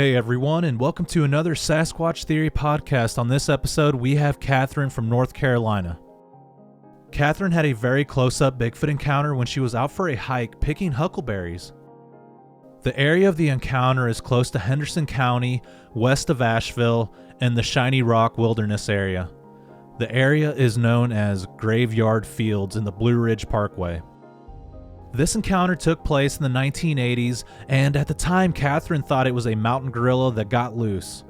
Hey everyone, and welcome to another Sasquatch Theory podcast. On this episode, we have Catherine from North Carolina. Catherine had a very close-up Bigfoot encounter when she was out for a hike picking huckleberries. The area of the encounter is close to Henderson County, west of Asheville, and the Shiny Rock Wilderness area. The area is known as Graveyard Fields in the Blue Ridge Parkway. This encounter took place in the 1980s, and at the time, Catherine thought it was a mountain gorilla that got loose.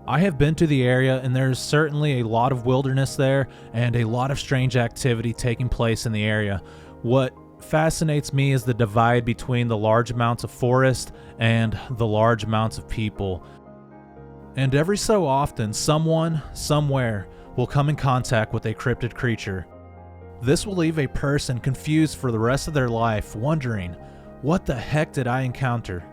I have been to the area, and there's certainly a lot of wilderness there, and a lot of strange activity taking place in the area. What fascinates me is the divide between the large amounts of forest and the large amounts of people. And every so often, someone, somewhere, will come in contact with a cryptid creature. This will leave a person confused for the rest of their life, wondering, what the heck did I encounter?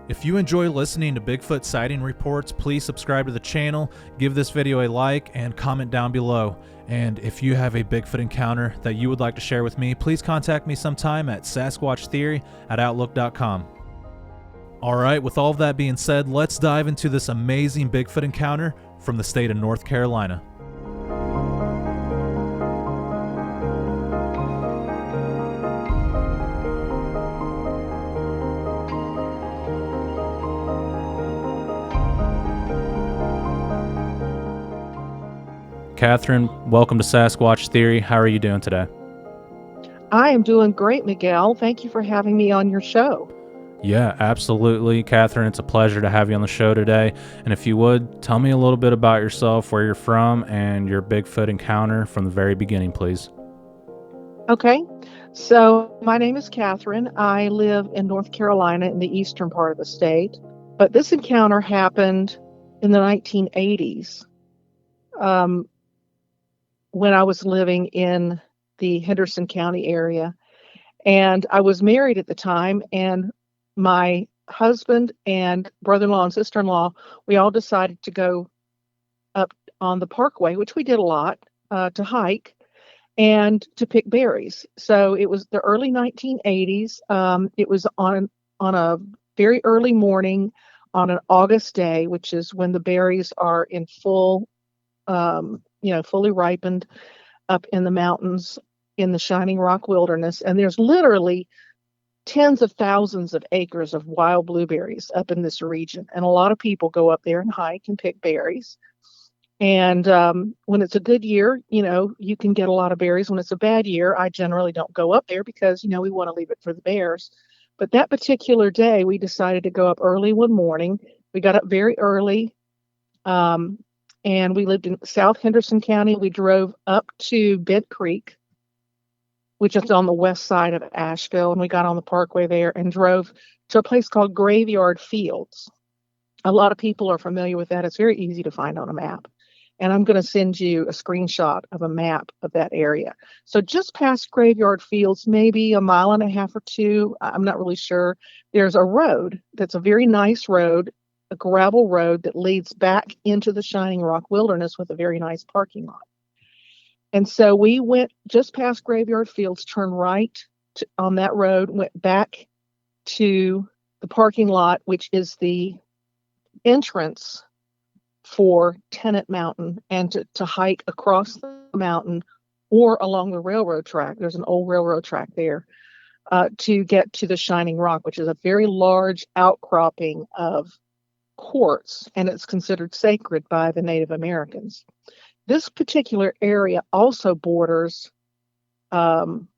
If you enjoy listening to Bigfoot sighting reports, please subscribe to the channel, give this video a like, and comment down below. And if you have a Bigfoot encounter that you would like to share with me, please contact me sometime at sasquatchtheory@outlook.com. Alright, with all of that being said, let's dive into this amazing Bigfoot encounter from the state of North Carolina. Catherine, welcome to Sasquatch Theory. How are you doing today? I am doing great, Miguel. Thank you for having me on your show. Yeah, absolutely. Catherine, it's a pleasure to have you on the show today. And if you would, tell me a little bit about yourself, where you're from, and your Bigfoot encounter from the very beginning, please. Okay, so my name is Catherine. I live in North Carolina in the eastern part of the state. But this encounter happened in the 1980s when I was living in the Henderson County area. And I was married at the time, and my husband and brother-in-law and sister-in-law, we all decided to go up on the parkway, which we did a lot, to hike and to pick berries. So it was the early 1980s. It was on a very early morning on an August day, which is when the berries are in full, fully ripened up in the mountains in the Shining Rock Wilderness. And there's literally tens of thousands of acres of wild blueberries up in this region. And a lot of people go up there and hike and pick berries. And when it's a good year, you can get a lot of berries. When it's a bad year, I generally don't go up there because, we want to leave it for the bears. But that particular day, we decided to go up early one morning. We got up very early, and we lived in South Henderson County. We drove up to Bed Creek, which is on the west side of Asheville, and we got on the parkway there and drove to a place called Graveyard Fields. A lot of people are familiar with that. It's very easy to find on a map. And I'm going to send you a screenshot of a map of that area. So just past Graveyard Fields, maybe a mile and a half or two, I'm not really sure, there's a road that's a very nice road, a gravel road that leads back into the Shining Rock Wilderness with a very nice parking lot. And so we went just past Graveyard Fields, turned right on that road, went back to the parking lot, which is the entrance for Tennant Mountain, and to hike across the mountain or along the railroad track. There's an old railroad track there to get to the Shining Rock, which is a very large outcropping of quartz, and it's considered sacred by the Native Americans. This particular area also borders the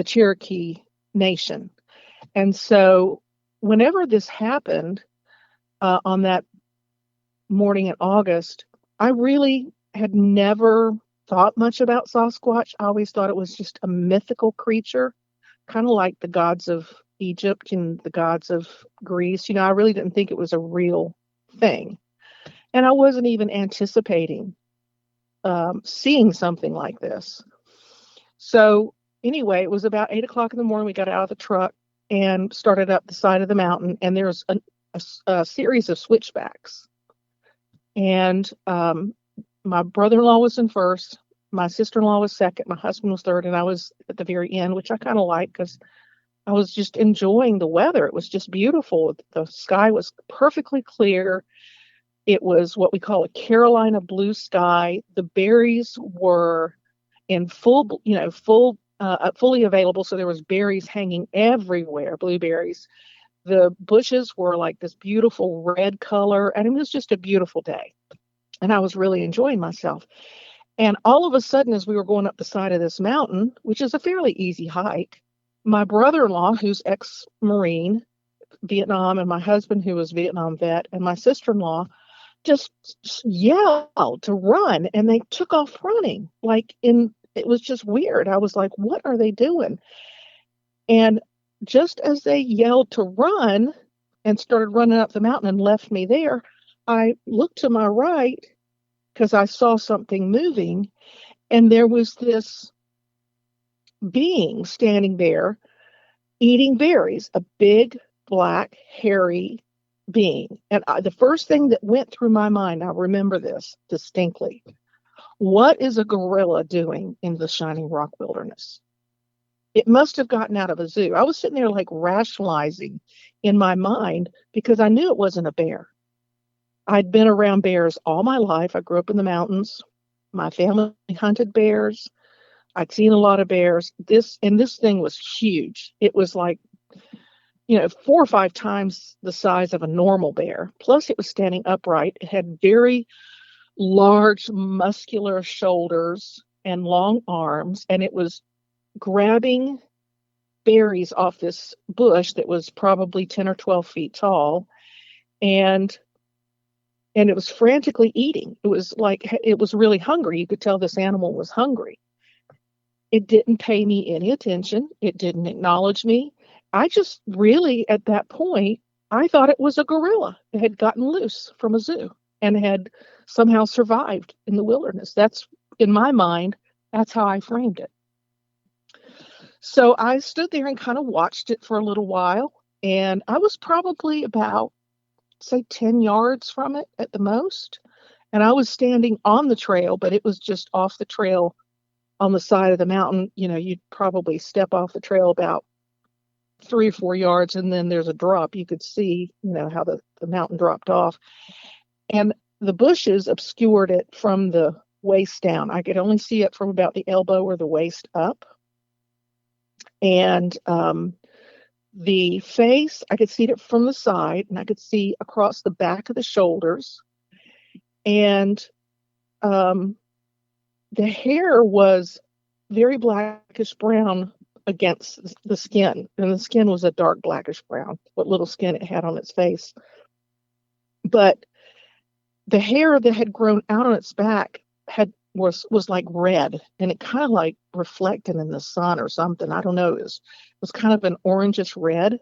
Cherokee Nation. And so whenever this happened on that morning in August, I really had never thought much about Sasquatch. I always thought it was just a mythical creature, kind of like the gods of Egypt and the gods of Greece. I really didn't think it was a real thing. And I wasn't even anticipating seeing something like this. So anyway, it was about 8 o'clock in the morning. We got out of the truck and started up the side of the mountain, and there's a series of switchbacks. And my brother-in-law was in first, my sister-in-law was second, my husband was third, and I was at the very end, which I kind of like because I was just enjoying the weather. It was just beautiful. The sky was perfectly clear. It was what we call a Carolina blue sky. The berries were in fully available. So there was berries hanging everywhere, blueberries. The bushes were like this beautiful red color, and it was just a beautiful day. And I was really enjoying myself. And all of a sudden, as we were going up the side of this mountain, which is a fairly easy hike, my brother-in-law, who's ex-Marine, Vietnam, and my husband, who was Vietnam vet, and my sister-in-law just yelled to run, and they took off running. It was just weird. I was like, what are they doing? And just as they yelled to run and started running up the mountain and left me there, I looked to my right because I saw something moving, and there was this being standing there eating berries, a big, black, hairy being. And the first thing that went through my mind, I remember this distinctly. What is a gorilla doing in the Shining Rock Wilderness? It must have gotten out of a zoo. I was sitting there like rationalizing in my mind because I knew it wasn't a bear. I'd been around bears all my life. I grew up in the mountains. My family hunted bears. I'd seen a lot of bears. This thing was huge. It was like, 4 or 5 times the size of a normal bear. Plus, it was standing upright. It had very large, muscular shoulders and long arms, and it was grabbing berries off this bush that was probably 10 or 12 feet tall, and it was frantically eating. It was like it was really hungry. You could tell this animal was hungry. It didn't pay me any attention. It didn't acknowledge me. I just really, at that point, I thought it was a gorilla that had gotten loose from a zoo and had somehow survived in the wilderness. That's, in my mind, that's how I framed it. So I stood there and kind of watched it for a little while, and I was probably about, say, 10 yards from it at the most. And I was standing on the trail, but it was just off the trail on the side of the mountain. You'd probably step off the trail about 3 or 4 yards, and then there's a drop. You could see, how the mountain dropped off. And the bushes obscured it from the waist down. I could only see it from about the elbow or the waist up. And the face, I could see it from the side, and I could see across the back of the shoulders. And the hair was very blackish brown against the skin, and the skin was a dark blackish brown, what little skin it had on its face. But the hair that had grown out on its back was like red, and it kind of like reflected in the sun or something. I don't know. It was kind of an orangish red.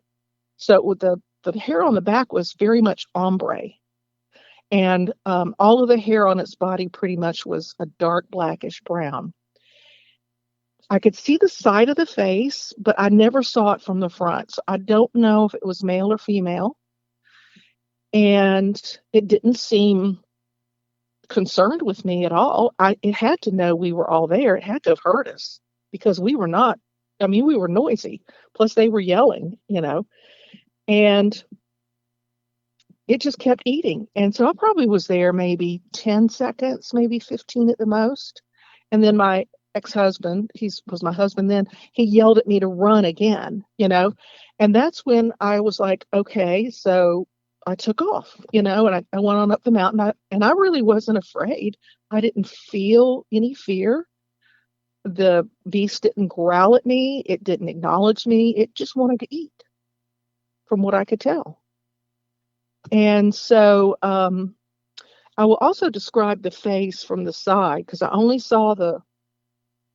So with the hair on the back was very much ombre, and all of the hair on its body pretty much was a dark blackish brown. I could see the side of the face, but I never saw it from the front. So I don't know if it was male or female. And it didn't seem concerned with me at all. It had to know we were all there. It had to have heard us because we were not, we were noisy. Plus they were yelling, and it just kept eating. And so I probably was there maybe 10 seconds, maybe 15 at the most. And then my ex-husband, he was my husband then, he yelled at me to run again, and that's when I was like, okay. So I took off, and I went on up the mountain, and I really wasn't afraid. I didn't feel any fear. The beast didn't growl at me. It didn't acknowledge me. It just wanted to eat, from what I could tell. And so I will also describe the face from the side, because I only saw the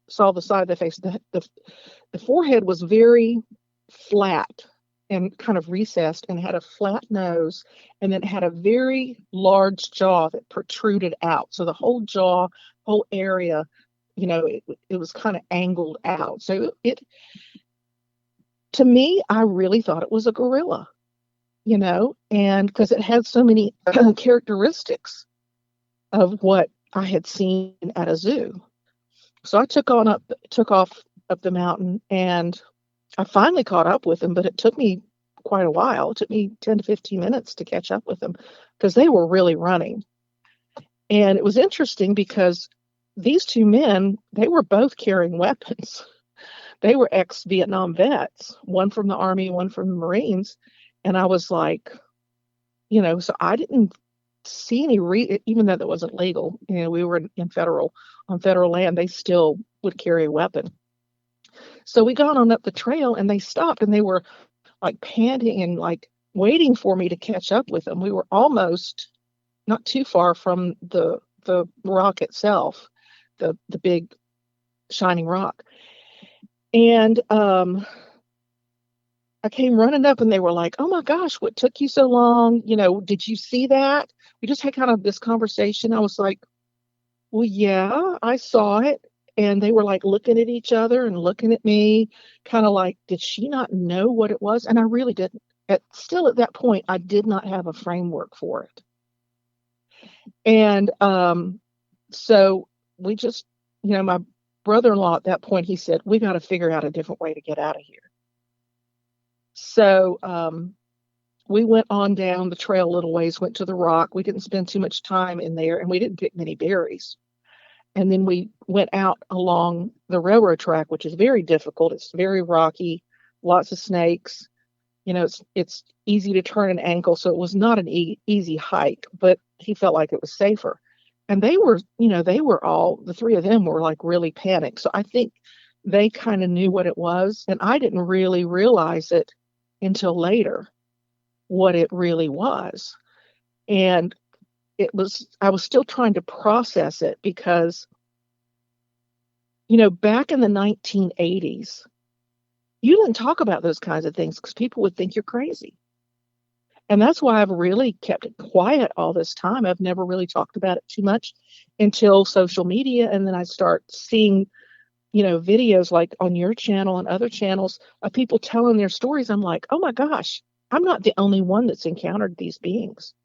side of the face. The forehead was very flat and kind of recessed, and had a flat nose, and then had a very large jaw that protruded out. So the whole jaw, whole area, it was kind of angled out. So to me, I really thought it was a gorilla, and because it had so many characteristics of what I had seen at a zoo. So I took off up the mountain, and I finally caught up with them, but it took me quite a while. It took me 10 to 15 minutes to catch up with them because they were really running. And it was interesting because these two men, they were both carrying weapons. They were ex-Vietnam vets, one from the Army, one from the Marines. And I was like, so I didn't see any even though that wasn't legal. We were on federal land, they still would carry a weapon. So we got on up the trail and they stopped and they were like panting and like waiting for me to catch up with them. We were almost not too far from the rock itself, the big shining rock. And I came running up and they were like, "Oh my gosh, what took you so long? Did you see that?" We just had kind of this conversation. I was like, "Well, yeah, I saw it." And they were like looking at each other and looking at me, kind of like, did she not know what it was? And I really didn't. Still at that point, I did not have a framework for it. And so we just, my brother-in-law at that point, he said, "We got to figure out a different way to get out of here." So we went on down the trail a little ways, went to the rock. We didn't spend too much time in there, and we didn't pick many berries. And then we went out along the railroad track, which is very difficult. It's very rocky, lots of snakes. It's easy to turn an ankle, so it was not an easy hike, but he felt like it was safer. And they were, the three of them were like really panicked. So I think they kind of knew what it was, and I didn't really realize it until later what it really was. And I was still trying to process it because, back in the 1980s, you didn't talk about those kinds of things because people would think you're crazy. And that's why I've really kept it quiet all this time. I've never really talked about it too much until social media. And then I start seeing, videos like on your channel and other channels of people telling their stories. I'm like, oh my gosh, I'm not the only one that's encountered these beings.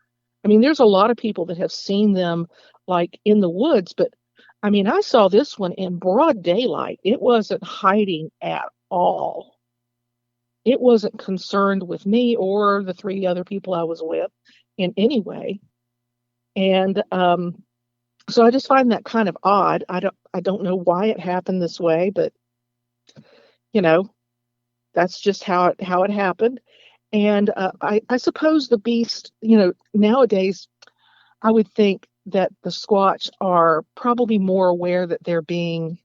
I mean, there's a lot of people that have seen them like in the woods, but I mean, I saw this one in broad daylight. It wasn't hiding at all. It wasn't concerned with me or the three other people I was with in any way. And so I just find that kind of odd. I don't know why it happened this way, but that's just how it happened. And I suppose the beast, nowadays I would think that the Squatch are probably more aware that they're being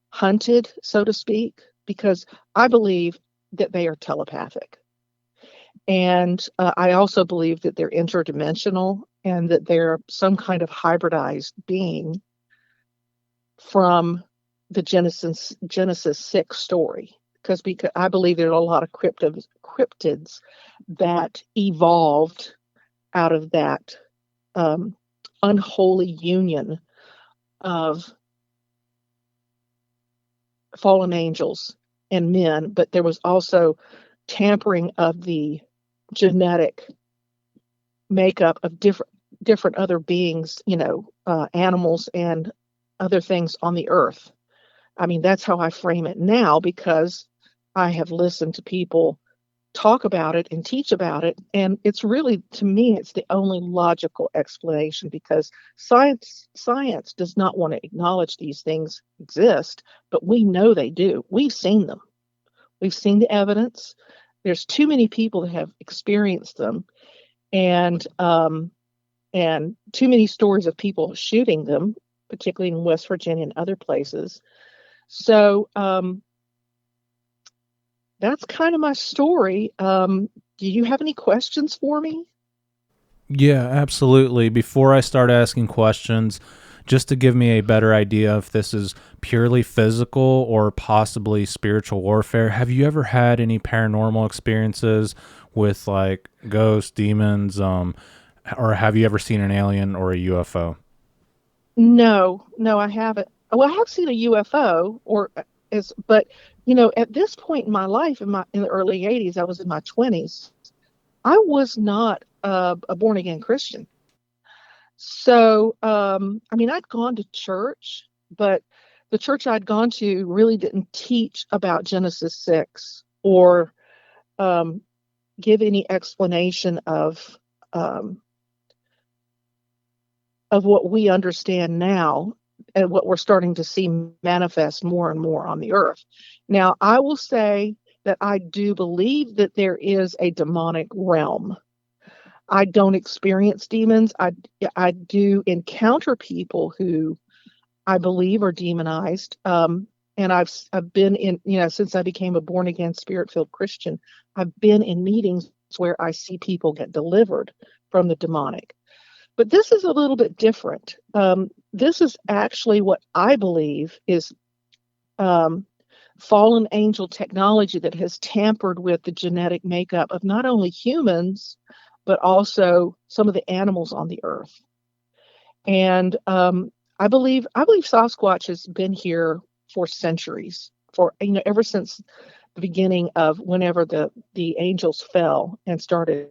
hunted, so to speak, because I believe that they are telepathic. And I also believe that they're interdimensional and that they're some kind of hybridized being from the Genesis 6 story. Because I believe there are a lot of cryptids that evolved out of that unholy union of fallen angels and men, but there was also tampering of the genetic makeup of different other beings, animals and other things on the earth. I mean, that's how I frame it now because I have listened to people talk about it and teach about it. And it's really, to me, it's the only logical explanation because science does not want to acknowledge these things exist, but we know they do. We've seen them. We've seen the evidence. There's too many people that have experienced them, and too many stories of people shooting them, particularly in West Virginia and other places. So that's kind of my story. Do you have any questions for me? Yeah, absolutely. Before I start asking questions, just to give me a better idea if this is purely physical or possibly spiritual warfare, have you ever had any paranormal experiences with like ghosts, demons, or have you ever seen an alien or a UFO? No, I haven't. Well, I have seen a UFO, but at this point in my life, in the early '80s, I was in my 20s. I was not a born again Christian. So, I mean, I'd gone to church, but the church I'd gone to really didn't teach about Genesis 6 or um, give any explanation um, of what we understand now and what we're starting to see manifest more and more on the earth. Now, I will say that I do believe that there is a demonic realm. I don't experience demons. I do encounter people who I believe are demonized. And I've been in, since I became a born again spirit filled Christian, I've been in meetings where I see people get delivered from the demonic. But this is a little bit different. This is actually what I believe is um, fallen angel technology that has tampered with the genetic makeup of not only humans, but also some of the animals on the earth. And I believe Sasquatch has been here for centuries, for ever since the beginning of whenever the angels fell and started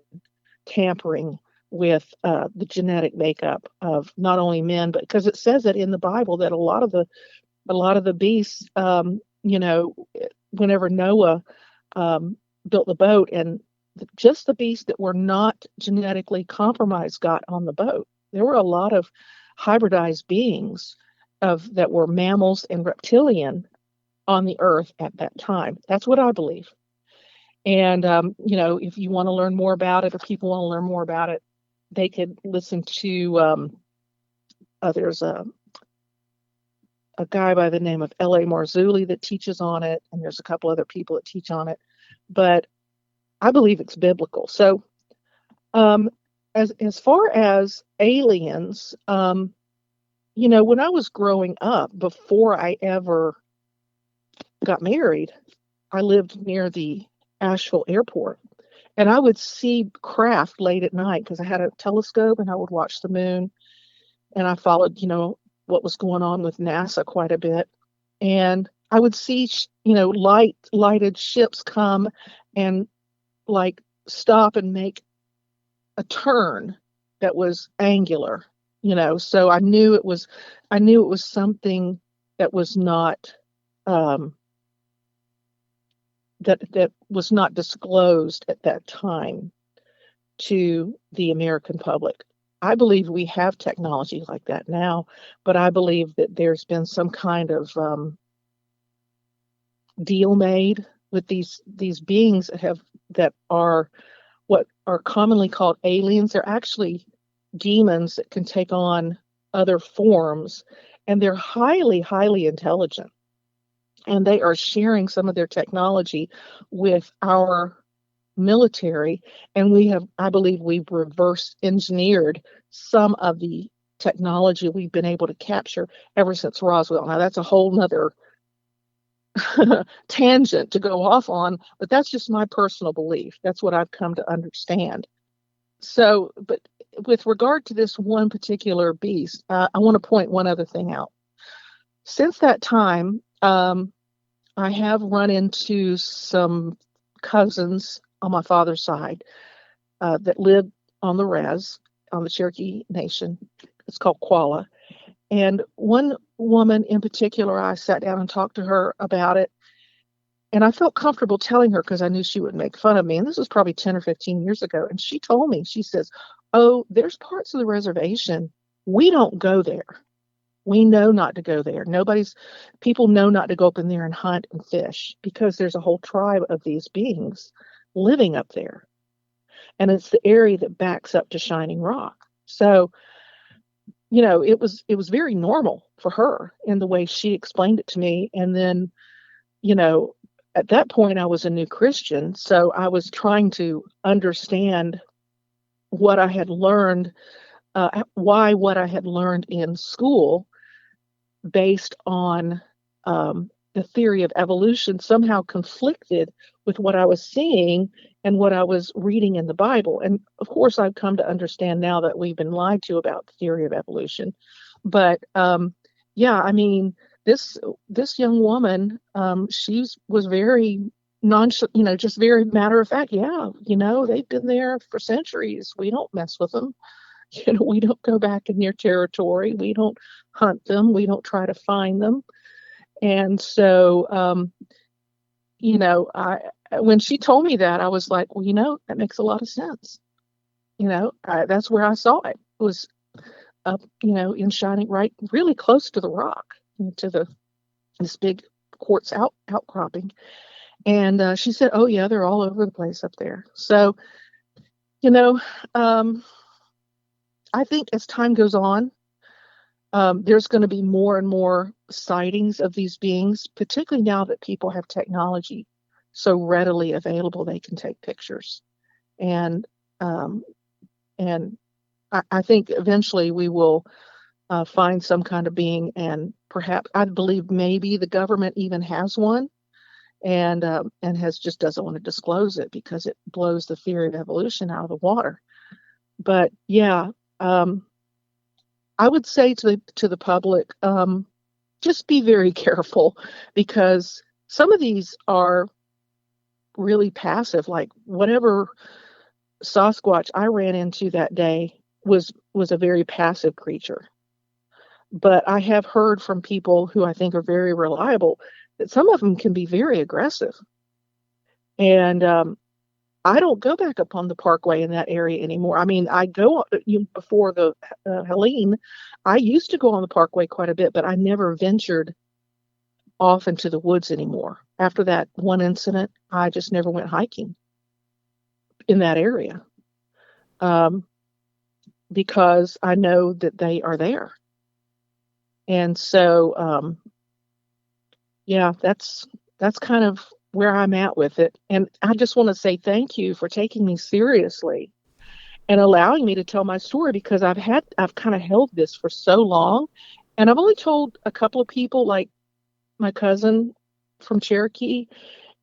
tampering with the genetic makeup of not only men, but because it says that in the Bible that a lot of the beasts, whenever Noah built the boat, and just the beasts that were not genetically compromised got on the boat. There were a lot of hybridized beings of that were mammals and reptilian on the earth at that time. That's what I believe. And if you want to learn more about it, or people want to learn more about it, they could listen to there's a guy by the name of L.A. Marzulli that teaches on it, and there's a couple other people that teach on it. But I believe it's biblical. So um, as far as aliens, when I was growing up, before I ever got married, I lived near the Asheville airport, and I would see craft late at night because I had a telescope and I would watch the moon, and I followed, what was going on with NASA quite a bit. And I would see, lighted ships come and like stop and make a turn that was angular, so I knew it was something that was not um, that was not disclosed at that time to the American public. I believe we have technology like that now, but I believe that there's been some kind of deal made with these beings that are what are commonly called aliens. They're actually demons that can take on other forms, and they're highly, highly intelligent. And they are sharing some of their technology with our military. And I believe we've reverse engineered some of the technology we've been able to capture ever since Roswell. Now, that's a whole nother tangent to go off on, but that's just my personal belief. That's what I've come to understand. So, but with regard to this one particular beast, I want to point one other thing out. Since that time, I have run into some cousins on my father's side that lived on the res on the Cherokee Nation. It's called Qualla. And one woman in particular, I sat down and talked to her about it. And I felt comfortable telling her because I knew she would make fun of me. And this was probably 10 or 15 years ago. And she told me, she says, "Oh, there's parts of the reservation. We don't go there. We know not to go there. People know not to go up in there and hunt and fish because there's a whole tribe of these beings living up there. And it's the area that backs up to Shining Rock." So, it was very normal for her in the way she explained it to me. And then, you know, at that point I was a new Christian, so I was trying to understand what I had learned, why what I had learned in school based on the theory of evolution somehow conflicted with what I was seeing and what I was reading in the Bible. And of course, I've come to understand now that we've been lied to about the theory of evolution. But yeah, I mean, this young woman, she was very just very matter of fact. Yeah, they've been there for centuries. We don't mess with them. We don't go back in their territory. We don't hunt them. We don't try to find them. And so, when she told me that, I was like, well, that makes a lot of sense. That's where I saw it. It was up, in shining right, really close to the rock, to this big quartz outcropping. And she said, oh yeah, they're all over the place up there. So, you know, um, I think as time goes on, there's going to be more and more sightings of these beings, particularly now that people have technology so readily available they can take pictures. And um, and I think eventually we will find some kind of being, and perhaps I believe maybe the government even has one, and has just doesn't want to disclose it because it blows the theory of evolution out of the water. But yeah, um, I would say to the public, just be very careful, because some of these are really passive. Like whatever Sasquatch I ran into that day was a very passive creature. But I have heard from people who I think are very reliable that some of them can be very aggressive. And I don't go back up on the parkway in that area anymore. I mean, I go before the Helene. I used to go on the parkway quite a bit, but I never ventured off into the woods anymore. After that one incident, I just never went hiking in that area, um, because I know that they are there. And so, yeah, that's kind of where I'm at with it. And I just want to say thank you for taking me seriously and allowing me to tell my story, because I've kind of held this for so long, and I've only told a couple of people, like my cousin from Cherokee,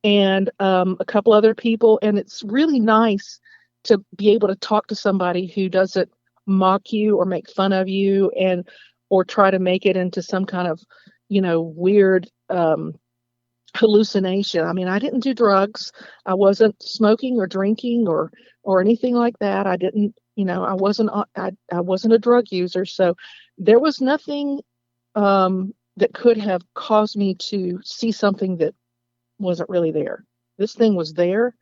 and a couple other people, and it's really nice to be able to talk to somebody who doesn't mock you or make fun of you, and or try to make it into some kind of weird hallucination. I mean, I didn't do drugs. I wasn't smoking or drinking or anything like that. I didn't, I wasn't a drug user. So there was nothing that could have caused me to see something that wasn't really there. This thing was there,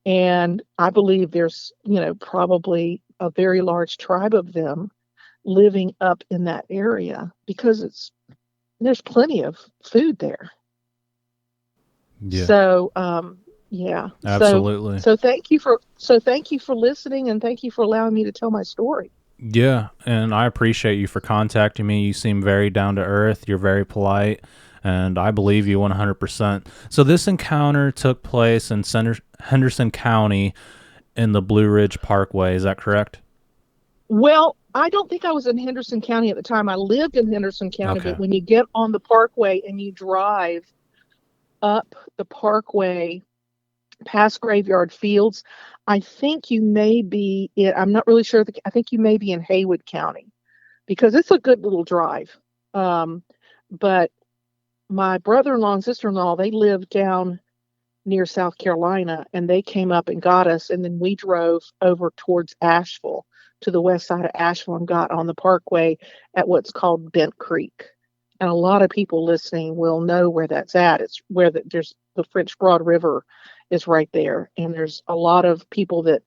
and I believe there's, probably a very large tribe of them living up in that area, because there's plenty of food there. Yeah, So, yeah. So, absolutely. so thank you for listening, and thank you for allowing me to tell my story. Yeah, and I appreciate you for contacting me. You seem very down to earth. You're very polite, and I believe you 100%. So this encounter took place in Henderson County in the Blue Ridge Parkway. Is that correct? Well, I don't think I was in Henderson County at the time. I lived in Henderson County, Okay. but when you get on the parkway and you drive up the parkway past Graveyard Fields, I think you may be I'm not really sure. I think you may be in Haywood County, because it's a good little drive. But my brother-in-law and sister-in-law, they live down near South Carolina, and they came up and got us, and then we drove over towards Asheville, to the west side of Asheville, and got on the parkway at what's called Bent Creek. And a lot of people listening will know where that's at. It's where there's the French Broad River is right there, and there's a lot of people that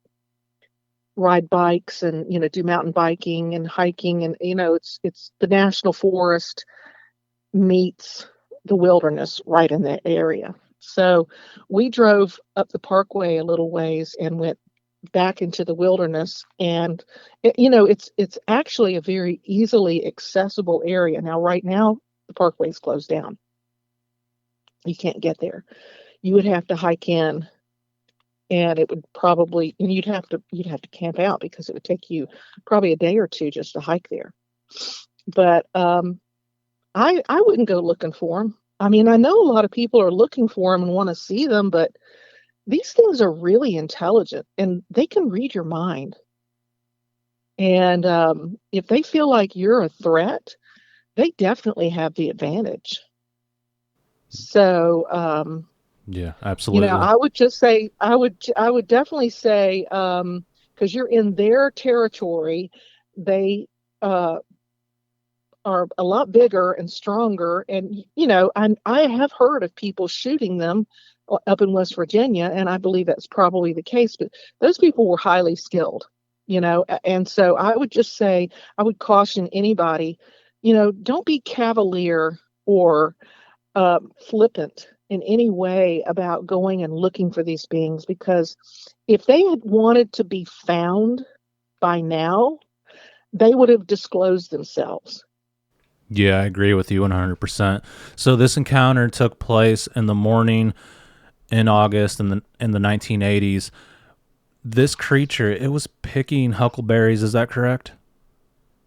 ride bikes and do mountain biking and hiking, and it's the national forest meets the wilderness right in that area. So we drove up the parkway a little ways and went back into the wilderness, and it's actually a very easily accessible area. Now right now the parkway's closed down. You can't get there. You would have to hike in, and it would probably and you'd have to camp out, because it would take you probably a day or two just to hike there. But I wouldn't go looking for them. I mean, I know a lot of people are looking for them and want to see them, but these things are really intelligent, and they can read your mind. And if they feel like you're a threat, they definitely have the advantage. So, Yeah, absolutely. I would just say, I would definitely say, because you're in their territory, they uh, are a lot bigger and stronger. And, I have heard of people shooting them up in West Virginia, and I believe that's probably the case, but those people were highly skilled, and so I would just say, I would caution anybody, don't be cavalier or flippant in any way about going and looking for these beings, because if they had wanted to be found by now, they would have disclosed themselves. Yeah, I agree with you 100%. So this encounter took place in the morning in August in the 1980s. This creature, it was picking huckleberries, is that correct?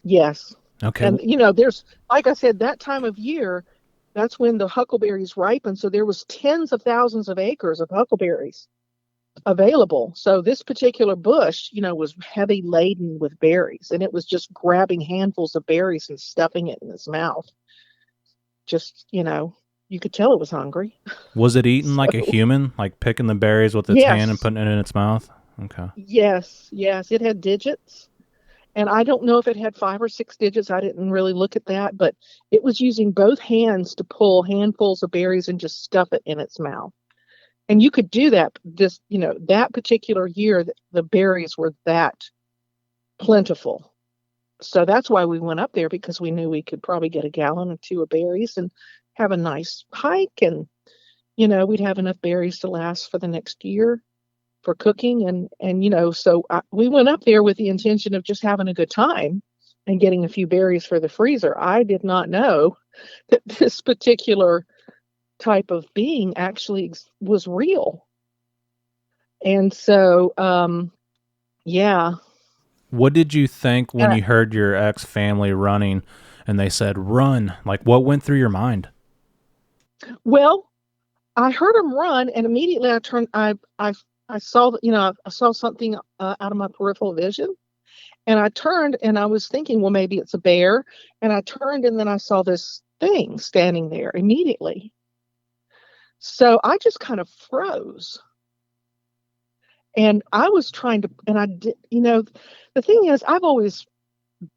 Yes. Okay. And there's, like I said, that time of year, that's when the huckleberries ripen. So there was tens of thousands of acres of huckleberries available. So this particular bush, was heavy laden with berries, and it was just grabbing handfuls of berries and stuffing it in its mouth. Just, you could tell it was hungry. Was it eating So like a human, like picking the berries with its hand and yes, putting it in its mouth? Okay. yes, it had digits. And I don't know if it had 5 or 6 digits. I didn't really look at that, but it was using both hands to pull handfuls of berries and just stuff it in its mouth. And you could do that just, that particular year, the berries were that plentiful. So that's why we went up there, because we knew we could probably get a gallon or two of berries and have a nice hike. And, we'd have enough berries to last for the next year for cooking. So we went up there with the intention of just having a good time and getting a few berries for the freezer. I did not know that this particular type of being actually was real. And so, yeah. What did you think when And you heard your ex family running and they said run? Like, what went through your mind? well, I heard him run, and immediately I turned. I saw that, I saw something out of my peripheral vision, and I turned, and I was thinking, well, maybe it's a bear. And I turned, and then I saw this thing standing there immediately. So I just kind of froze. And I was trying to, and I did, the thing is, I've always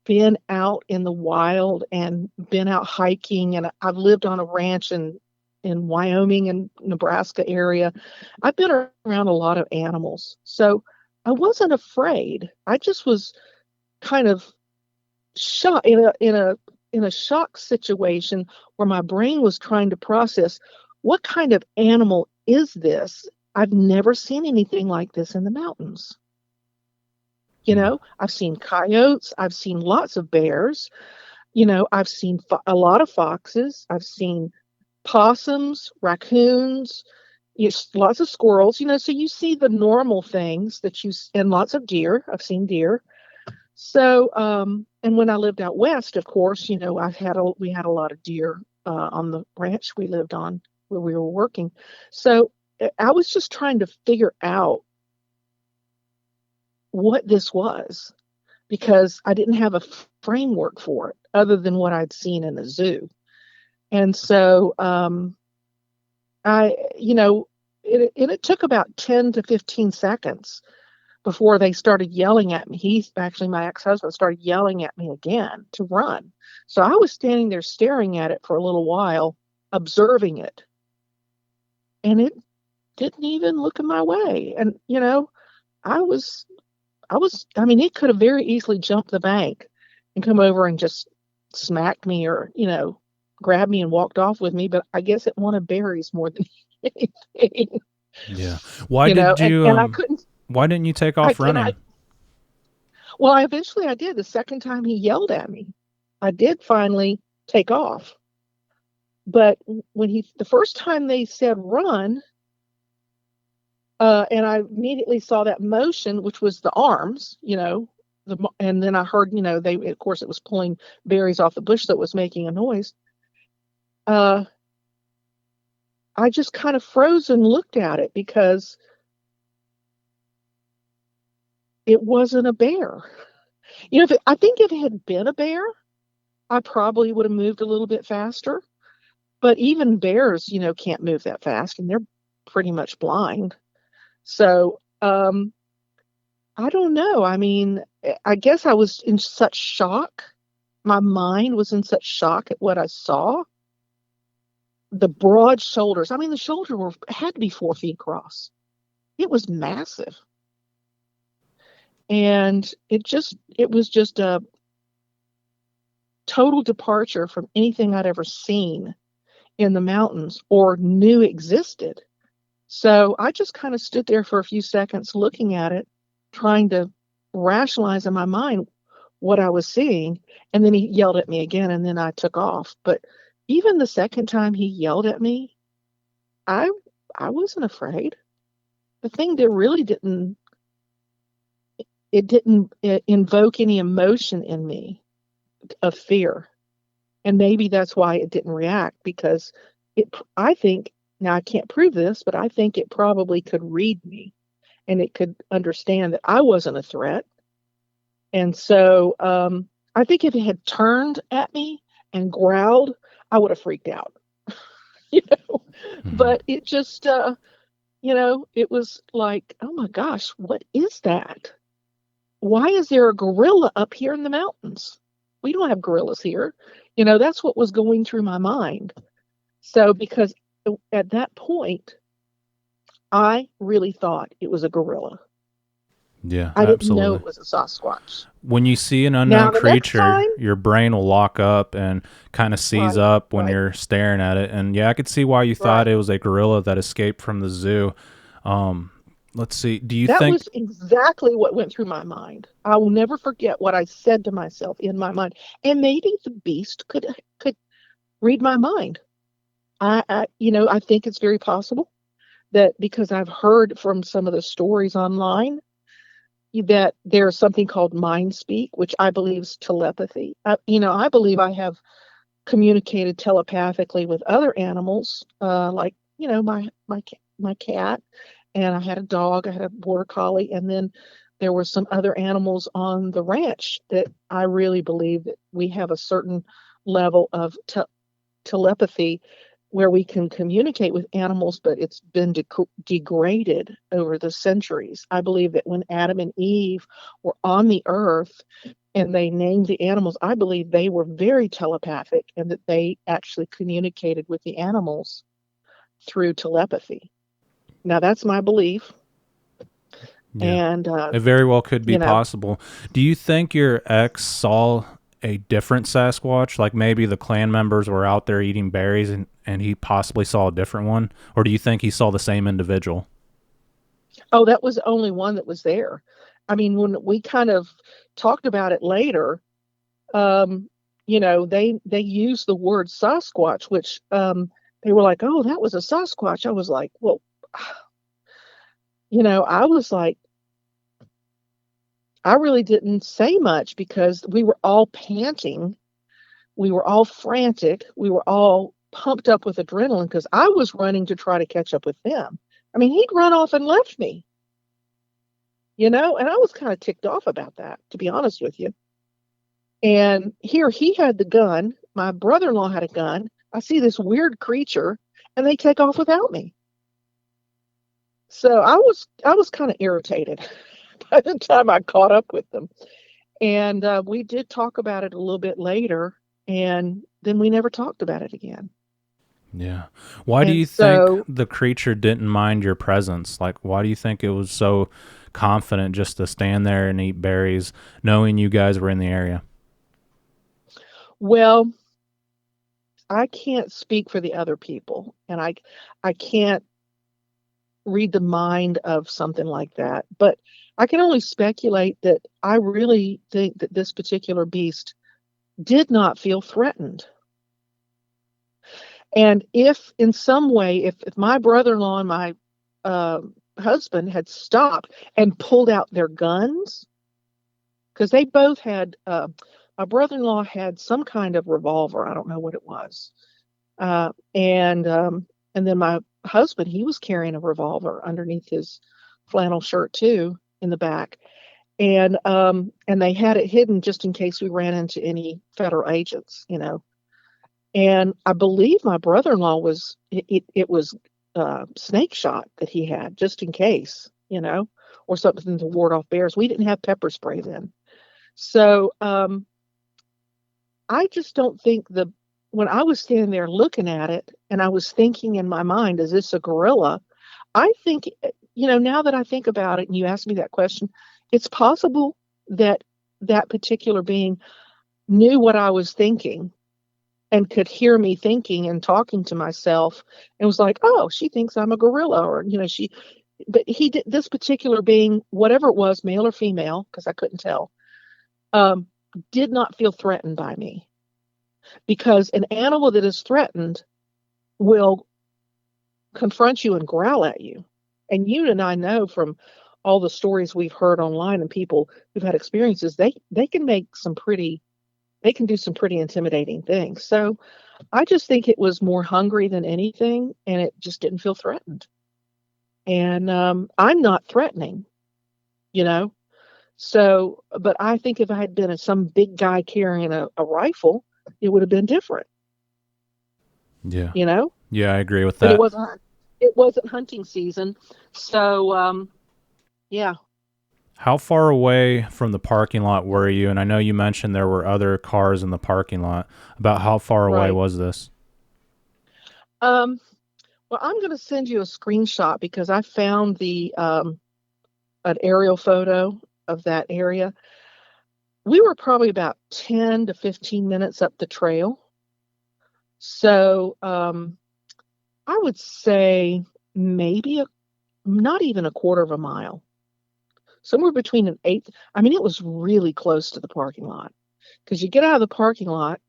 been out in the wild and been out hiking, and I've lived on a ranch in Wyoming and Nebraska area. I've been around a lot of animals. So I wasn't afraid. I just was kind of shocked in a shock situation where my brain was trying to process, what kind of animal is this? I've never seen anything like this in the mountains. I've seen coyotes, I've seen lots of bears, I've seen a lot of foxes, I've seen possums, raccoons, lots of squirrels, so you see the normal things and lots of deer. I've seen deer. So, and when I lived out west, of course, we had a lot of deer on the ranch we lived on where we were working. So I was just trying to figure out what this was, because I didn't have a framework for it other than what I'd seen in the zoo. And so it took about 10 to 15 seconds before they started yelling at me. My ex-husband started yelling at me again to run. So I was standing there staring at it for a little while, observing it. And it didn't even look in my way. And, it could have very easily jumped the bank and come over and just smacked me, or, grabbed me and walked off with me. But I guess it wanted berries more than anything. Yeah. Why did you and I couldn't, why didn't you take off running? well, eventually I did. The second time he yelled at me, I did finally take off. But the first time they said run, and I immediately saw that motion, which was the arms, and then I heard, of course, it was pulling berries off the bush that was making a noise. I just kind of froze and looked at it, because it wasn't a bear. I think if it had been a bear, I probably would have moved a little bit faster. But even bears, can't move that fast, and they're pretty much blind. So, I don't know. I mean, I guess I was in such shock my mind was in such shock at what I saw. The broad shoulders. I mean, the shoulder had to be 4 feet across. It was massive. And it was just a total departure from anything I'd ever seen in the mountains or knew existed. So I just kind of stood there for a few seconds looking at it, trying to rationalize in my mind what I was seeing. And then he yelled at me again, and then I took off. But even the second time he yelled at me, I I wasn't afraid. The thing that really didn't invoke any emotion in me of fear. And maybe that's why it didn't react, because I think, now I can't prove this, but I think it probably could read me, and it could understand that I wasn't a threat. And so I think if it had turned at me and growled, I would have freaked out, you know. Mhm. But it just, it was like, oh my gosh, what is that? Why is there a gorilla up here in the mountains? We don't have gorillas here. That's what was going through my mind. So, because at that point, I really thought it was a gorilla. Yeah, I didn't know absolutely. it was a Sasquatch. When you see an unknown Now, the next creature, time, your brain will lock up and kind of seize right, up when right, you're staring at it. And yeah, I could see why you thought right. it was a gorilla that escaped from the zoo. Um, let's see. Do you That think? was exactly what went through my mind. I will never forget what I said to myself in my mind. And maybe the beast could read my mind. I think it's very possible that, because I've heard from some of the stories online, that there's something called mind speak, which I believe is telepathy. I believe I have communicated telepathically with other animals, like my cat, and I had a dog, I had a border collie, and then there were some other animals on the ranch that I really believe that we have a certain level of telepathy where we can communicate with animals, but it's been degraded over the centuries. I believe that when Adam and Eve were on the earth and they named the animals, I believe they were very telepathic and that they actually communicated with the animals through telepathy. Now, that's my belief. Yeah, And, it very well could be you know, possible. Do you think your ex saw a different Sasquatch? Like maybe the clan members were out there eating berries and he possibly saw a different one? Or do you think he saw the same individual? oh, that was the only one that was there. I mean, when we kind of talked about it later, um, they used the word Sasquatch, which they were like, "Oh, that was a Sasquatch." I was like, "Well," I was like, I really didn't say much because we were all panting, we were all frantic, we were all pumped up with adrenaline because I was running to try to catch up with them. I mean, he'd run off and left me, and I was kind of ticked off about that, to be honest with you. And here he had the gun. My brother-in-law had a gun. I see this weird creature, and they take off without me. So I was kind of irritated by the time I caught up with them. And we did talk about it a little bit later, and then we never talked about it again. Yeah. Why do And you think so, the creature didn't mind your presence? Like, why do you think it was so confident just to stand there and eat berries, knowing you guys were in the area? well, I can't speak for the other people, and I can't read the mind of something like that. But I can only speculate that I really think that this particular beast did not feel threatened. And if in some way, if my brother-in-law and my uh, husband had stopped and pulled out their guns, because they both had, my brother-in-law had some kind of revolver. I don't know what it was. And then my husband, he was carrying a revolver underneath his flannel shirt too, in the back. And they had it hidden just in case we ran into any federal agents, And I believe my brother-in-law it was snake shot that he had just in case, or something to ward off bears. We didn't have pepper spray then. So I just don't think when I was standing there looking at it and I was thinking in my mind, is this a gorilla? I think, now that I think about it and you asked me that question, it's possible that that particular being knew what I was thinking and could hear me thinking and talking to myself and was like, oh, she thinks I'm a gorilla, or, but he did, this particular being, whatever it was, male or female, because I couldn't tell, um, did not feel threatened by me, because an animal that is threatened will confront you and growl at you. And you and I know from all the stories we've heard online and people who've had experiences, they can they can do some pretty intimidating things. So I just think it was more hungry than anything, and it just didn't feel threatened. And I'm not threatening, you know. So, but I think if I had been some big guy carrying a rifle, it would have been different, Yeah. you know. Yeah, I agree with But that. it wasn't hunting season, so yeah. How far away from the parking lot were you? And I know you mentioned there were other cars in the parking lot. About how far away Right. was this? Um, well, I'm going to send you a screenshot because I found the an aerial photo of that area. We were probably about 10 to 15 minutes up the trail. So I would say maybe not even a quarter of a mile, somewhere between an eighth. I mean, it was really close to the parking lot, because you get out of the parking lot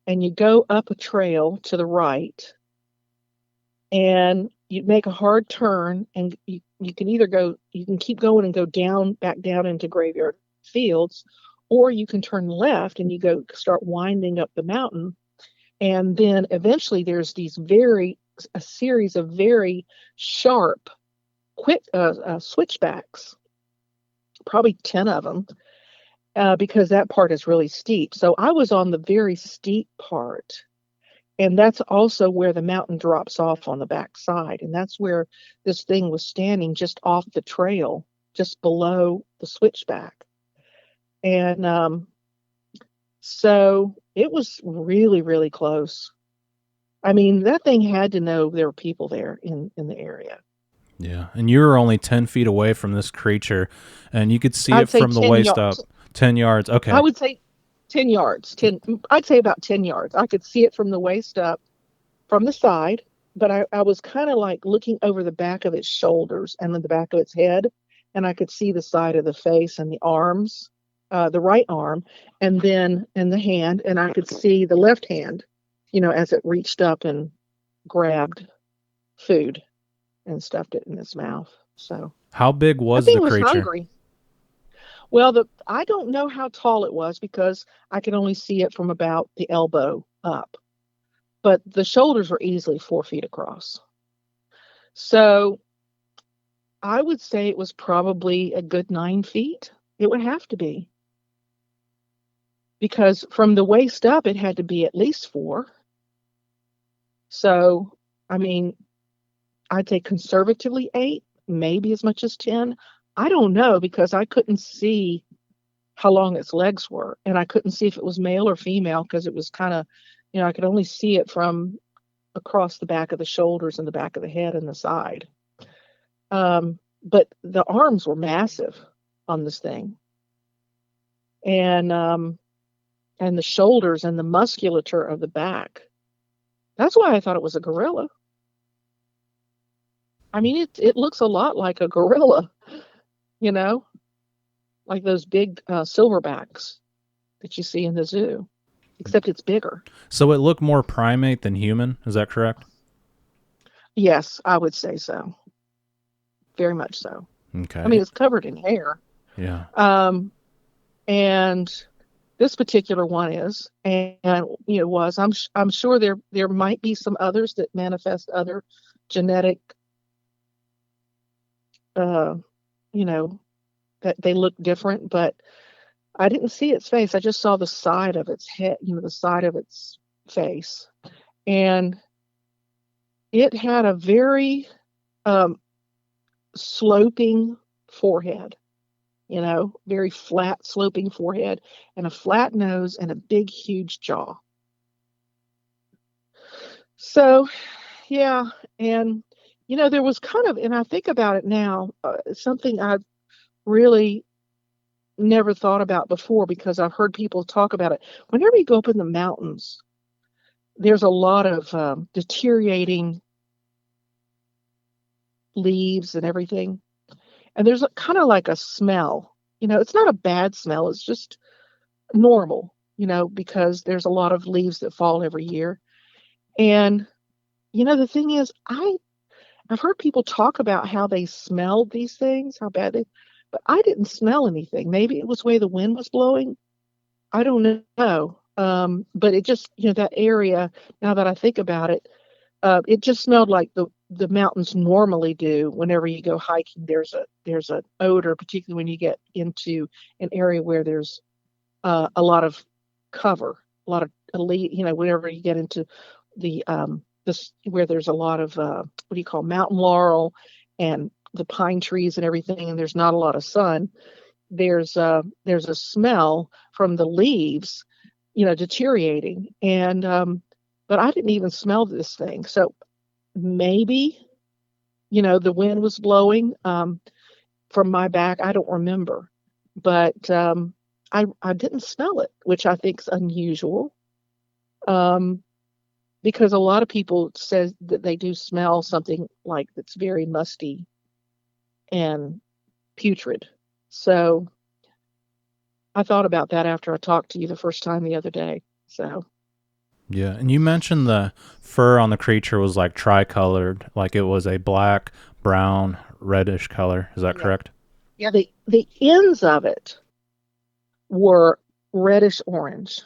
and you go up a trail to the right, and you make a hard turn, and you can either you can keep going and go back down into Graveyard Fields, or you can turn left and you go start winding up the mountain. And then eventually there's a series of very sharp, quick switchbacks, probably 10 of them, because that part is really steep. So I was on the very steep part. And that's also where the mountain drops off on the back side. And that's where this thing was standing, just off the trail, just below the switchback. And so it was really, really close. I mean, that thing had to know there were people there in the area. Yeah. And you were only 10 feet away from this creature, and you could see it I'd say from the 10 waist up. yards. 10 yards. I Okay. would say 10 yards. 10, I'd say about 10 yards. I could see it from the waist up, from the side, but I was kind of like looking over the back of its shoulders and then the back of its head, and I could see the side of the face and the arms, the right arm, and then in the hand, and I could see the left hand, as it reached up and grabbed food and stuffed it in its mouth. So How big I was think the it was creature? hungry. Well, I don't know how tall it was because I could only see it from about the elbow up, but the shoulders were easily 4 feet across. So I would say it was probably a good 9 feet. It would have to be, because from the waist up, it had to be at least 4. So, I mean, I'd say conservatively 8, maybe as much as 10. I don't know, because I couldn't see how long its legs were, and I couldn't see if it was male or female because it was kind of, I could only see it from across the back of the shoulders and the back of the head and the side. But the arms were massive on this thing, and the shoulders and the musculature of the back. That's why I thought it was a gorilla. I mean, it looks a lot like a gorilla, you know, like those big silverbacks that you see in the zoo, except it's bigger. So it looked more primate than human. Is that correct? Yes, I would say so. Very much so. I mean, Okay. it's covered in hair. Yeah. Um, and this particular one is, and was. I'm sure there might be some others that manifest other genetic, uh, you know, that they look different, but I didn't see its face. I just saw the side of its head, the side of its face, and it had a very um, sloping forehead. very flat, sloping forehead, and a flat nose and a big, huge jaw. So, yeah. And, there was kind of, and I think about it now, something I really never thought about before because I've heard people talk about it. Whenever you go up in the mountains, there's a lot of deteriorating leaves and everything. And there's kind of like a smell. It's not a bad smell, it's just normal, because there's a lot of leaves that fall every year. And, the thing is, I've heard people talk about how they smelled these things, how bad they, but I didn't smell anything. Maybe it was the way the wind was blowing. I don't know. But it just, that area, now that I think about it, it just smelled like the mountains normally do. Whenever you go hiking, there's an odor, particularly when you get into an area where there's a lot of cover, a lot of whenever you get into the this where there's a lot of what do you call mountain laurel and the pine trees and everything, and there's not a lot of sun. There's a smell from the leaves, deteriorating, and but I didn't even smell this thing. So maybe, the wind was blowing from my back. I don't remember, but I didn't smell it, which I think is unusual. Um, because a lot of people says that they do smell something like that's very musty and putrid. So I thought about that after I talked to you the first time the other day. So Yeah, and you mentioned the fur on the creature was like tricolored, like it was a black, brown, reddish color. Is that yeah, correct? yeah, the ends of it were reddish orange.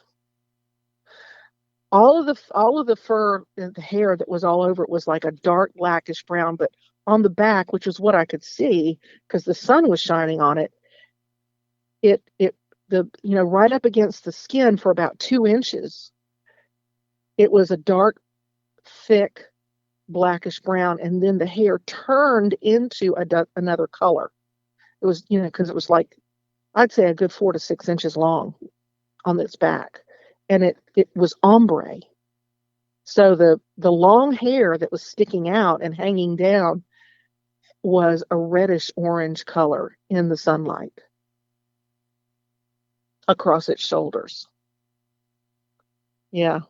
All of the fur and the hair that was all over it was like a dark blackish brown, but on the back, which is what I could see because the sun was shining on it, it the right up against the skin for about 2 inches, it was a dark, thick blackish brown, and then the hair turned into another color. It was, because it was like, I'd say a good 4 to 6 inches long on its back, and it was ombre. So the long hair that was sticking out and hanging down was a reddish orange color in the sunlight across its shoulders. Yeah.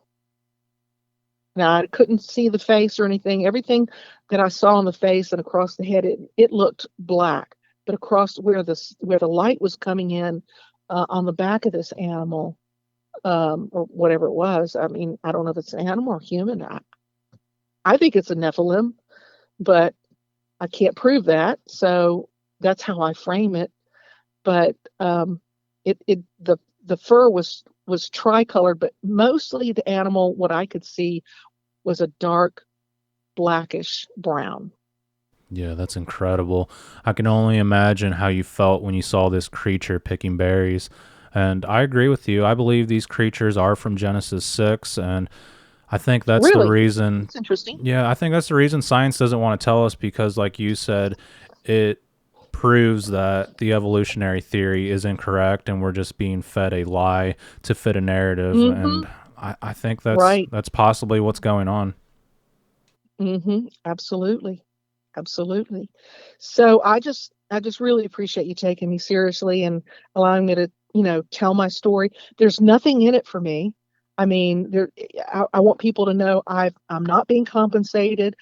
Now I couldn't see the face or anything. Everything that I saw on the face and across the head, it looked black. But across where the light was coming in on the back of this animal, or whatever it was. I mean, I don't know if it's an animal or human. I think it's a Nephilim, but I can't prove that. So that's how I frame it. But the fur was tricolored, but mostly the animal, what I could see, was a dark blackish brown. Yeah, that's incredible. I can only imagine how you felt when you saw this creature picking berries. And I agree with you. I believe these creatures are from Genesis 6, and I think that's the Really, reason. it's interesting. Yeah, I think that's the reason science doesn't want to tell us because, like you said, it proves that the evolutionary theory is incorrect and we're just being fed a lie to fit a narrative. Mm-hmm. And I think Right. that's possibly what's going on. Mm-hmm. Absolutely. Absolutely. So I just really appreciate you taking me seriously and allowing me to, tell my story. There's nothing in it for me. I mean, I want people to know I'm not being compensated.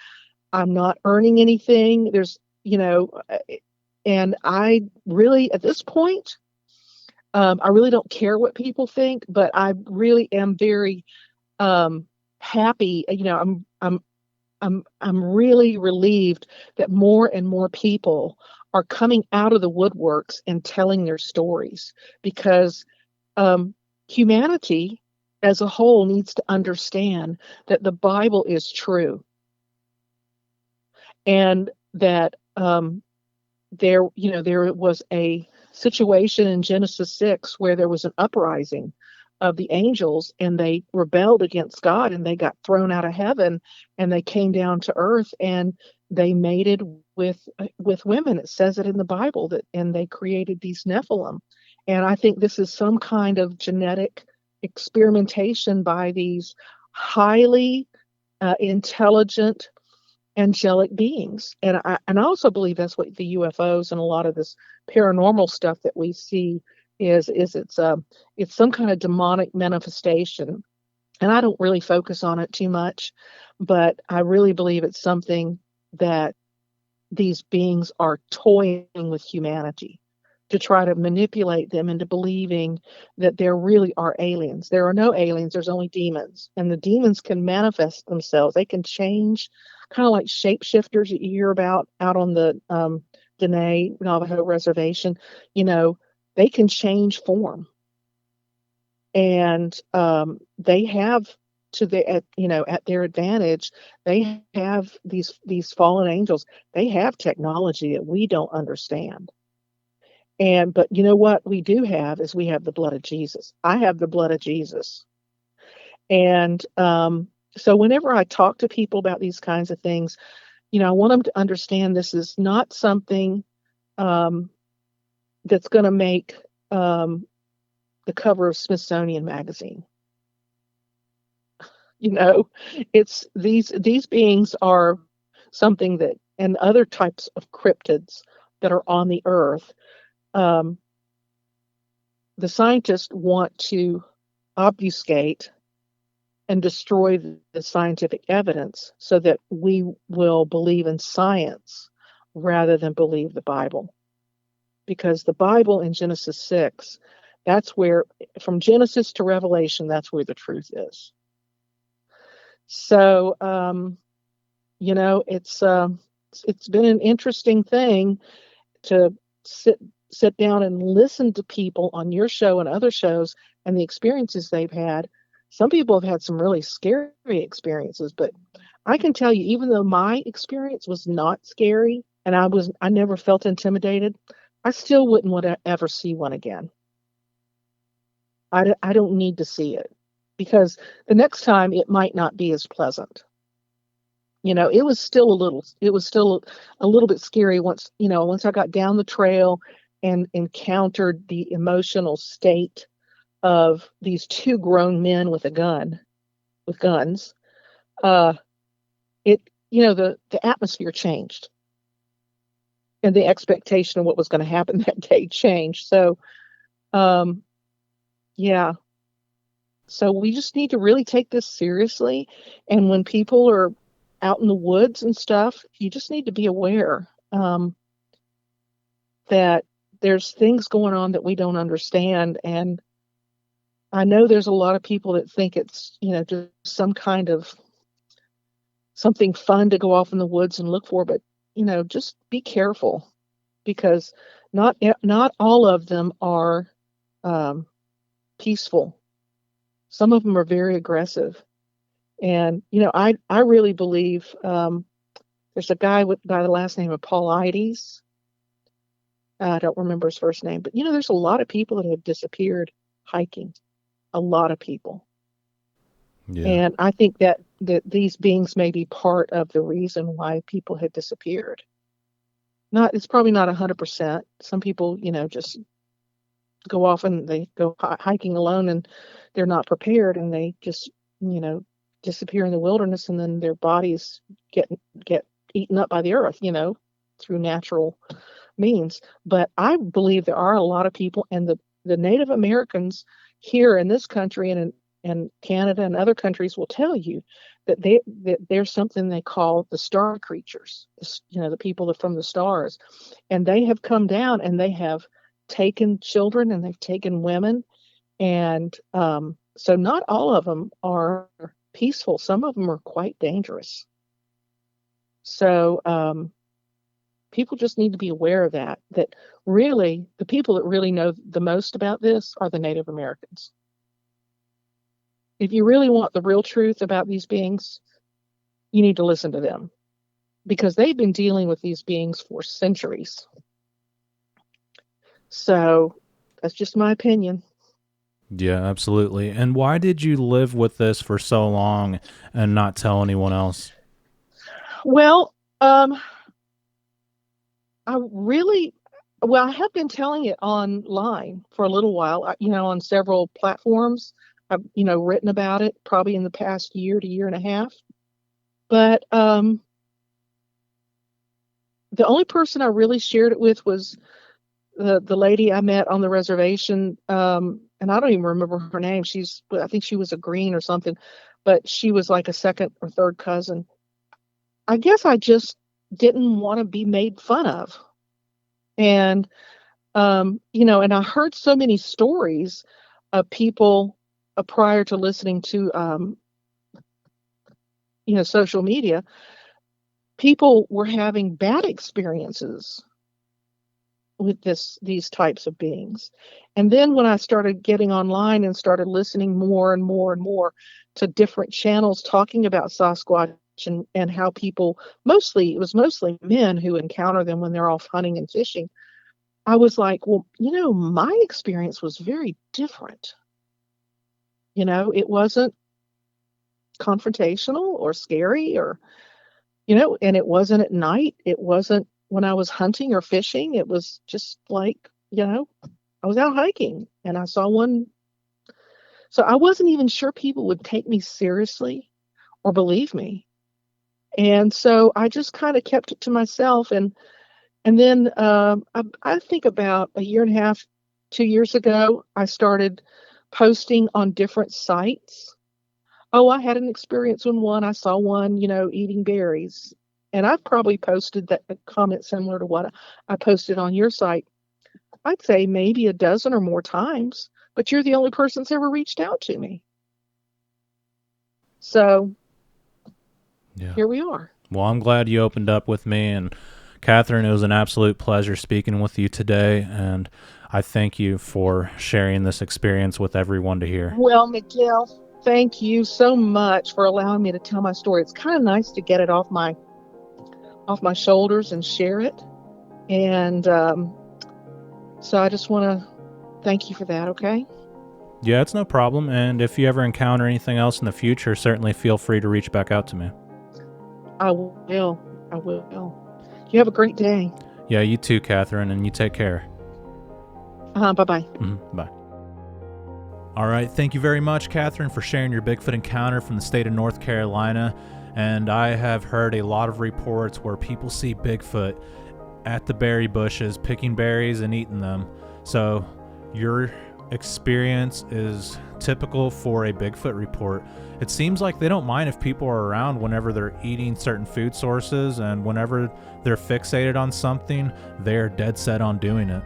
I'm not earning anything. And I really, at this point, I really don't care what people think, but I really am very um, happy. I'm really relieved that more and more people are coming out of the woodworks and telling their stories because um, humanity as a whole needs to understand that the Bible is true and that there was a situation in Genesis 6 where there was an uprising of the angels and they rebelled against God and they got thrown out of heaven and they came down to earth and they mated with women. It says it in the Bible that and they created these Nephilim. And I think this is some kind of genetic experimentation by these highly intelligent angelic beings. And I also believe that's what the UFOs and a lot of this paranormal stuff that we see is it's some kind of demonic manifestation. And I don't really focus on it too much, but I really believe it's something that these beings are toying with humanity to try to manipulate them into believing that there really are aliens. There are no aliens, there's only demons. And the demons can manifest themselves. They can change, kind of like shapeshifters that you hear about out on the Dene Navajo reservation. You know, they can change form. And they have at their advantage, they have these fallen angels. They have technology that we don't understand. But you know what we do have is we have the blood of Jesus. I have the blood of Jesus. And so whenever I talk to people about these kinds of things, I want them to understand this is not something that's going to make the cover of Smithsonian Magazine. It's these beings are something that, and other types of cryptids that are on the earth. The scientists want to obfuscate and destroy the scientific evidence so that we will believe in science rather than believe the Bible. Because the Bible in Genesis 6, that's where, from Genesis to Revelation, that's where the truth is. So, it's been an interesting thing to sit down and listen to people on your show and other shows and the experiences they've had. Some people have had some really scary experiences, but I can tell you, even though my experience was not scary and I never felt intimidated, I still wouldn't want to ever see one again. I don't need to see it, because the next time it might not be as pleasant. It was still a little bit scary once I got down the trail and encountered the emotional state of these two grown men with guns. The atmosphere changed, and the expectation of what was going to happen that day changed. So, yeah. So we just need to really take this seriously. And when people are out in the woods and stuff, you just need to be aware that there's things going on that we don't understand. And I know there's a lot of people that think it's, just some kind of something fun to go off in the woods and look for, but, just be careful, because not all of them are peaceful. Some of them are very aggressive. And, I really believe there's a guy by the last name of Paulides. I don't remember his first name, but, there's a lot of people that have disappeared hiking. A lot of people. Yeah. And I think that these beings may be part of the reason why people had disappeared. It's probably not 100%. Some people, just go off and they go hiking alone and they're not prepared, and they just, disappear in the wilderness, and then their bodies get eaten up by the earth, through natural means. But I believe there are a lot of people, and the Native Americans here in this country and Canada and other countries will tell you that there's something they call the star creatures, the people that from the stars, and they have come down and they have taken children and they've taken women, and so not all of them are peaceful. Some of them are quite dangerous. So people just need to be aware of that really the people that really know the most about this are the Native Americans. If you really want the real truth about these beings, you need to listen to them, because they've been dealing with these beings for centuries. So that's just my opinion. Yeah, absolutely. And why did you live with this for so long and not tell anyone else? Well, I have been telling it online for a little while, on several platforms. I've, written about it probably in the past year to year and a half. But the only person I really shared it with was the lady I met on the reservation. And I don't even remember her name. I think she was a Green or something, but she was like a second or third cousin. I guess I just didn't want to be made fun of. And, and I heard so many stories of people prior to listening to, social media. People were having bad experiences with these types of beings. And then when I started getting online and started listening more and more and more to different channels talking about Sasquatch and how people, it was mostly men who encounter them when they're off hunting and fishing, I was like, well, my experience was very different. It wasn't confrontational or scary or, and it wasn't at night. It wasn't when I was hunting or fishing. It was just like, I was out hiking and I saw one. So I wasn't even sure people would take me seriously or believe me. And so I just kind of kept it to myself. And then I think about a year and a half, 2 years ago, I started posting on different sites. Oh, I had an experience on one. I saw one, eating berries. And I've probably posted that a comment similar to what I posted on your site. I'd say maybe a dozen or more times, but you're the only person that's ever reached out to me. So Here we are. Well, I'm glad you opened up with me. And Catherine, it was an absolute pleasure speaking with you today. And I thank you for sharing this experience with everyone to hear. Well, Miguel, thank you so much for allowing me to tell my story. It's kind of nice to get it off my shoulders and share it. And so I just want to thank you for that, okay? Yeah, it's no problem. And if you ever encounter anything else in the future, certainly feel free to reach back out to me. I will. You have a great day. Yeah, you too, Catherine, and you take care. Bye-bye. Bye. All right, thank you very much, Catherine, for sharing your Bigfoot encounter from the state of North Carolina. And I have heard a lot of reports where people see Bigfoot at the berry bushes, picking berries and eating them. So your experience is typical for a Bigfoot report. It seems like they don't mind if people are around whenever they're eating certain food sources, and whenever they're fixated on something, they're dead set on doing it.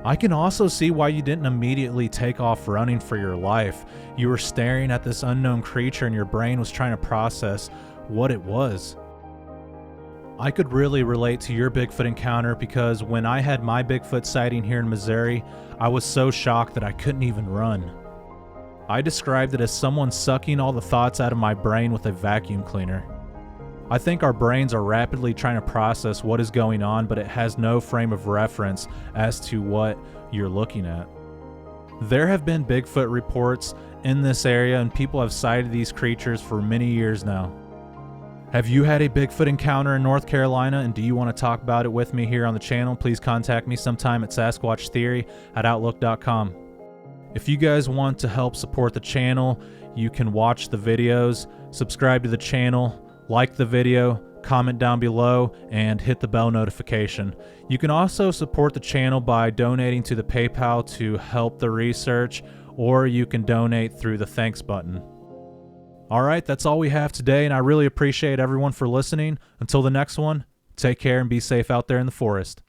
I can also see why you didn't immediately take off running for your life. You were staring at this unknown creature and your brain was trying to process what it was. I could really relate to your Bigfoot encounter because when I had my Bigfoot sighting here in Missouri, I was so shocked that I couldn't even run. I described it as someone sucking all the thoughts out of my brain with a vacuum cleaner. I think our brains are rapidly trying to process what is going on, but it has no frame of reference as to what you're looking at. There have been Bigfoot reports in this area, and people have sighted these creatures for many years now. Have you had a Bigfoot encounter in North Carolina, and do you want to talk about it with me here on the channel? Please contact me sometime at sasquatchtheory@outlook.com. If you guys want to help support the channel, you can watch the videos, subscribe to the channel, like the video, comment down below, and hit the bell notification. You can also support the channel by donating to the PayPal to help the research, or you can donate through the thanks button. Alright, that's all we have today, and I really appreciate everyone for listening. Until the next one, take care and be safe out there in the forest.